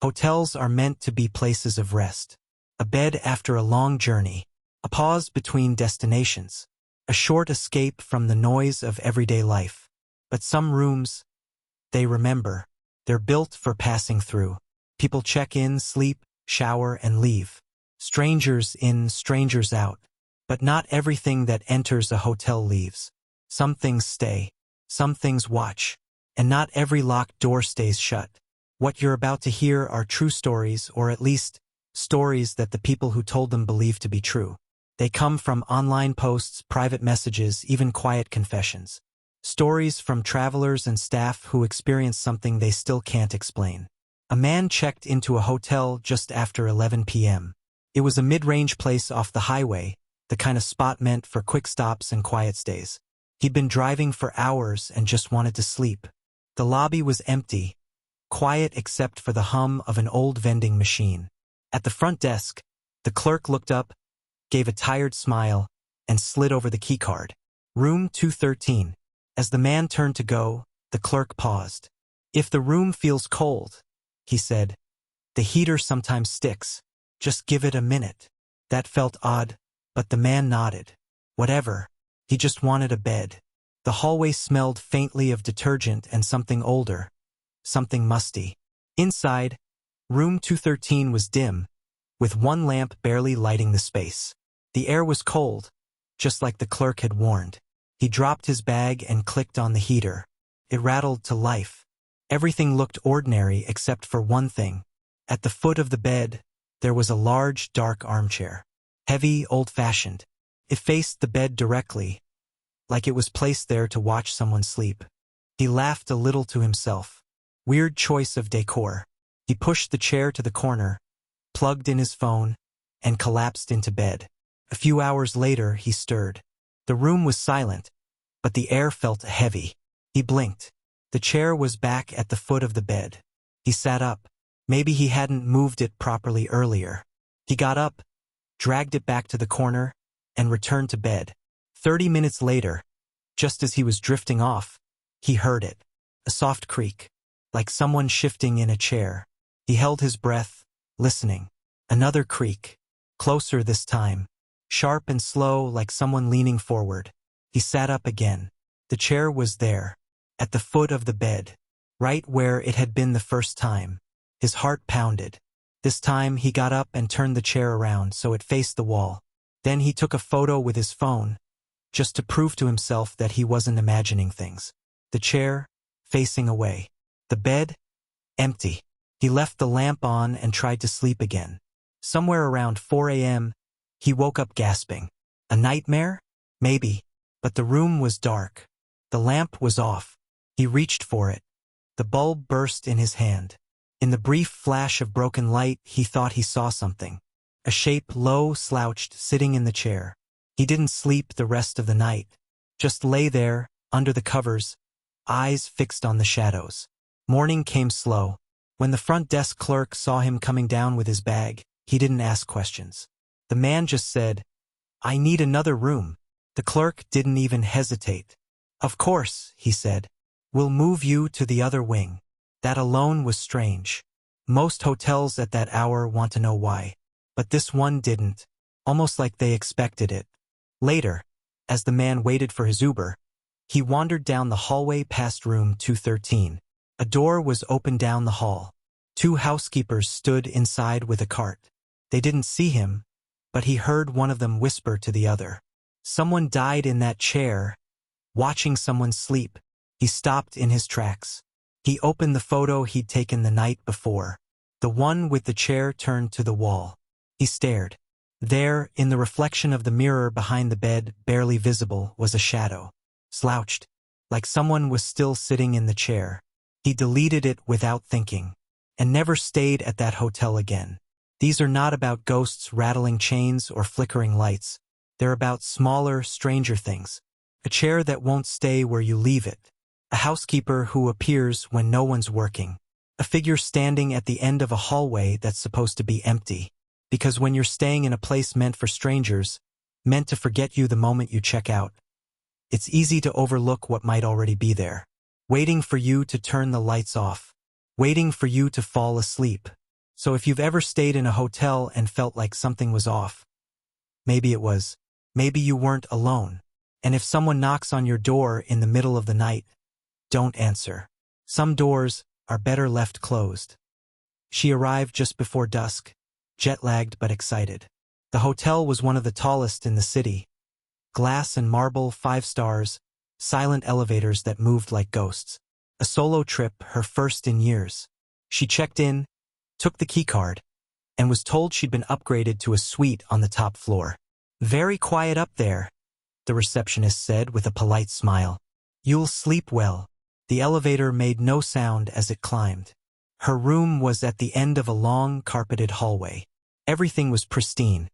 Hotels are meant to be places of rest. A bed after a long journey. A pause between destinations. A short escape from the noise of everyday life. But some rooms, they remember. They're built for passing through. People check in, sleep, shower, and leave. Strangers in, strangers out. But not everything that enters a hotel leaves. Some things stay. Some things watch. And not every locked door stays shut. What you're about to hear are true stories, or at least, stories that the people who told them believe to be true. They come from online posts, private messages, even quiet confessions. Stories from travelers and staff who experienced something they still can't explain. A man checked into a hotel just after 11 p.m. It was a mid-range place off the highway, the kind of spot meant for quick stops and quiet stays. He'd been driving for hours and just wanted to sleep. The lobby was empty, quiet except for the hum of an old vending machine. At the front desk, the clerk looked up, gave a tired smile, and slid over the keycard. Room 213. As the man turned to go, the clerk paused. "If the room feels cold," he said, "the heater sometimes sticks. Just give it a minute." That felt odd, but the man nodded. Whatever. He just wanted a bed. The hallway smelled faintly of detergent and something older. Something musty. Inside, room 213 was dim, with one lamp barely lighting the space. The air was cold, just like the clerk had warned. He dropped his bag and clicked on the heater. It rattled to life. Everything looked ordinary except for one thing. At the foot of the bed, there was a large, dark armchair. Heavy, old-fashioned. It faced the bed directly, like it was placed there to watch someone sleep. He laughed a little to himself. Weird choice of decor. He pushed the chair to the corner, plugged in his phone, and collapsed into bed. A few hours later, he stirred. The room was silent, but the air felt heavy. He blinked. The chair was back at the foot of the bed. He sat up. Maybe he hadn't moved it properly earlier. He got up, dragged it back to the corner, and returned to bed. 30 minutes later, just as he was drifting off, he heard it. A soft creak, like someone shifting in a chair. He held his breath, listening. Another creak, closer this time, sharp and slow like someone leaning forward. He sat up again. The chair was there, at the foot of the bed, right where it had been the first time. His heart pounded. This time he got up and turned the chair around so it faced the wall. Then he took a photo with his phone, just to prove to himself that he wasn't imagining things. The chair, facing away. The bed, empty. He left the lamp on and tried to sleep again. Somewhere around 4 a.m., he woke up gasping. A nightmare? Maybe. But the room was dark. The lamp was off. He reached for it. The bulb burst in his hand. In the brief flash of broken light, he thought he saw something. A shape low, slouched, sitting in the chair. He didn't sleep the rest of the night. Just lay there, under the covers, eyes fixed on the shadows. Morning came slow. When the front desk clerk saw him coming down with his bag, he didn't ask questions. The man just said, "I need another room." The clerk didn't even hesitate. "Of course," he said. "We'll move you to the other wing." That alone was strange. Most hotels at that hour want to know why. But this one didn't, almost like they expected it. Later, as the man waited for his Uber, he wandered down the hallway past room 213. A door was opened down the hall. 2 housekeepers stood inside with a cart. They didn't see him, but he heard one of them whisper to the other. Someone died in that chair, watching someone sleep. He stopped in his tracks. He opened the photo he'd taken the night before, the one with the chair turned to the wall. He stared. There, in the reflection of the mirror behind the bed, barely visible, was a shadow. Slouched, like someone was still sitting in the chair. He deleted it without thinking, and never stayed at that hotel again. These are not about ghosts rattling chains or flickering lights. They're about smaller, stranger things. A chair that won't stay where you leave it. A housekeeper who appears when no one's working. A figure standing at the end of a hallway that's supposed to be empty. Because when you're staying in a place meant for strangers, meant to forget you the moment you check out, it's easy to overlook what might already be there. Waiting for you to turn the lights off. Waiting for you to fall asleep. So if you've ever stayed in a hotel and felt like something was off, maybe it was. Maybe you weren't alone. And if someone knocks on your door in the middle of the night, don't answer. Some doors are better left closed. She arrived just before dusk, jet-lagged but excited. The hotel was one of the tallest in the city. Glass and marble, 5 stars, silent elevators that moved like ghosts. A solo trip, her first in years. She checked in, took the keycard, and was told she'd been upgraded to a suite on the top floor. "Very quiet up there," the receptionist said with a polite smile. "You'll sleep well." The elevator made no sound as it climbed. Her room was at the end of a long, carpeted hallway. Everything was pristine.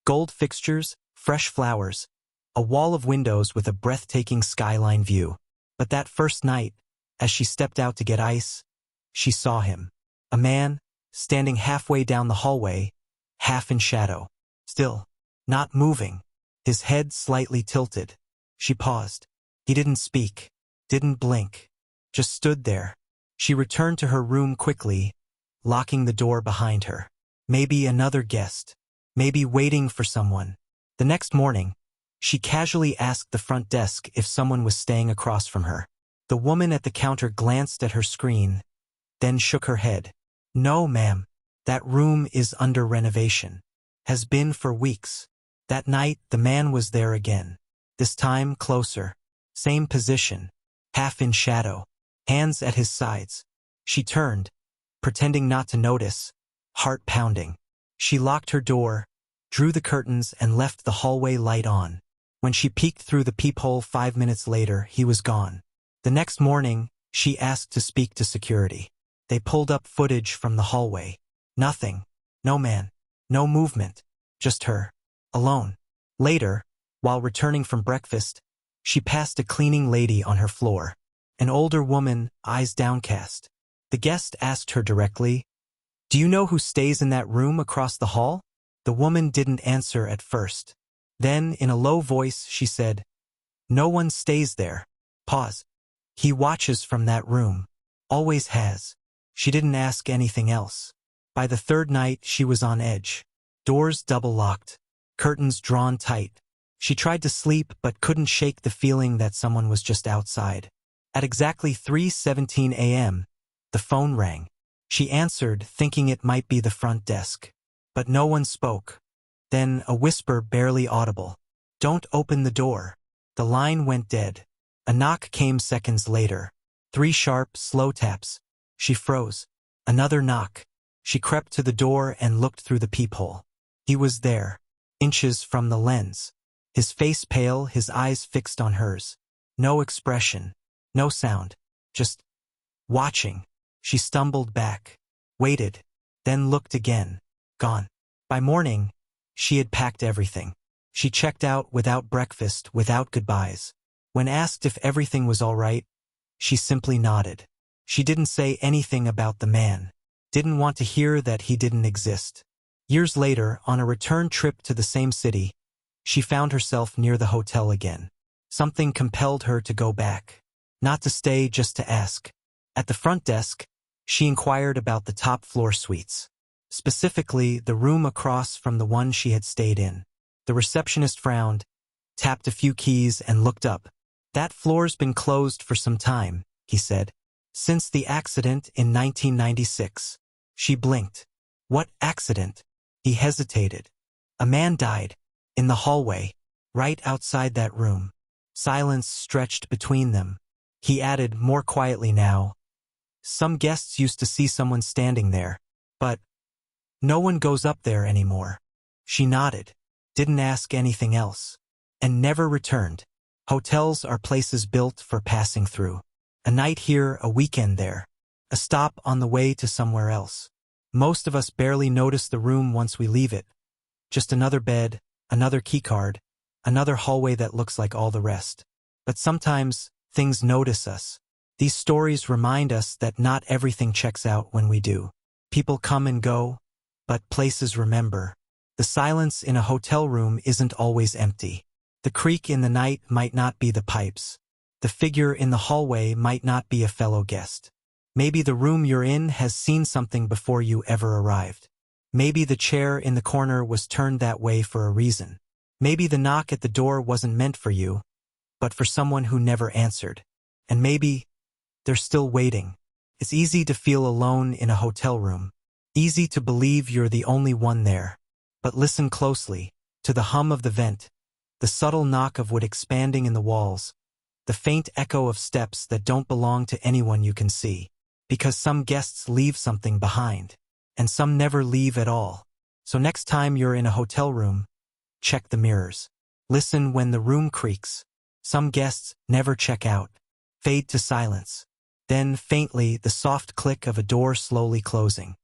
Gold fixtures, fresh flowers, a wall of windows with a breathtaking skyline view. But that first night, as she stepped out to get ice, she saw him. A man, standing halfway down the hallway, half in shadow. Still, not moving, his head slightly tilted. She paused. He didn't speak, didn't blink, just stood there. She returned to her room quickly, locking the door behind her. Maybe another guest. Maybe waiting for someone. The next morning, she casually asked the front desk if someone was staying across from her. The woman at the counter glanced at her screen, then shook her head. "No, ma'am. That room is under renovation. Has been for weeks." That night, the man was there again. This time closer. Same position. Half in shadow. Hands at his sides. She turned, pretending not to notice, heart pounding. She locked her door, drew the curtains, and left the hallway light on. When she peeked through the peephole 5 minutes later, he was gone. The next morning, she asked to speak to security. They pulled up footage from the hallway. Nothing. No man. No movement. Just her. Alone. Later, while returning from breakfast, she passed a cleaning lady on her floor. An older woman, eyes downcast. The guest asked her directly, "Do you know who stays in that room across the hall?" The woman didn't answer at first. Then, in a low voice, she said, "No one stays there." Pause. "He watches from that room. Always has." She didn't ask anything else. By the third night, she was on edge. Doors double-locked. Curtains drawn tight. She tried to sleep but couldn't shake the feeling that someone was just outside. At exactly 3:17 a.m., the phone rang. She answered, thinking it might be the front desk. But no one spoke. Then a whisper barely audible. "Don't open the door." The line went dead. A knock came seconds later. 3 sharp, slow taps. She froze. Another knock. She crept to the door and looked through the peephole. He was there, inches from the lens. His face pale, his eyes fixed on hers. No expression. No sound. Just watching. She stumbled back. Waited. Then looked again. Gone. By morning, she had packed everything. She checked out without breakfast, without goodbyes. When asked if everything was all right, she simply nodded. She didn't say anything about the man. Didn't want to hear that he didn't exist. Years later, on a return trip to the same city, she found herself near the hotel again. Something compelled her to go back. Not to stay, just to ask. At the front desk, she inquired about the top floor suites. Specifically, the room across from the one she had stayed in. The receptionist frowned, tapped a few keys, and looked up. "That floor's been closed for some time," he said. "Since the accident in 1996. She blinked. "What accident?" He hesitated. "A man died. In the hallway. Right outside that room." Silence stretched between them. He added, more quietly now, "Some guests used to see someone standing there. But no one goes up there anymore." She nodded. Didn't ask anything else. And never returned. Hotels are places built for passing through. A night here, a weekend there. A stop on the way to somewhere else. Most of us barely notice the room once we leave it. Just another bed, another keycard, another hallway that looks like all the rest. But sometimes, things notice us. These stories remind us that not everything checks out when we do. People come and go, but places remember. The silence in a hotel room isn't always empty. The creak in the night might not be the pipes. The figure in the hallway might not be a fellow guest. Maybe the room you're in has seen something before you ever arrived. Maybe the chair in the corner was turned that way for a reason. Maybe the knock at the door wasn't meant for you, but for someone who never answered. And maybe they're still waiting. It's easy to feel alone in a hotel room. Easy to believe you're the only one there. But listen closely to the hum of the vent, the subtle knock of wood expanding in the walls, the faint echo of steps that don't belong to anyone you can see. Because some guests leave something behind, and some never leave at all. So next time you're in a hotel room, check the mirrors. Listen when the room creaks. Some guests never check out. Fade to silence. Then, faintly, the soft click of a door slowly closing.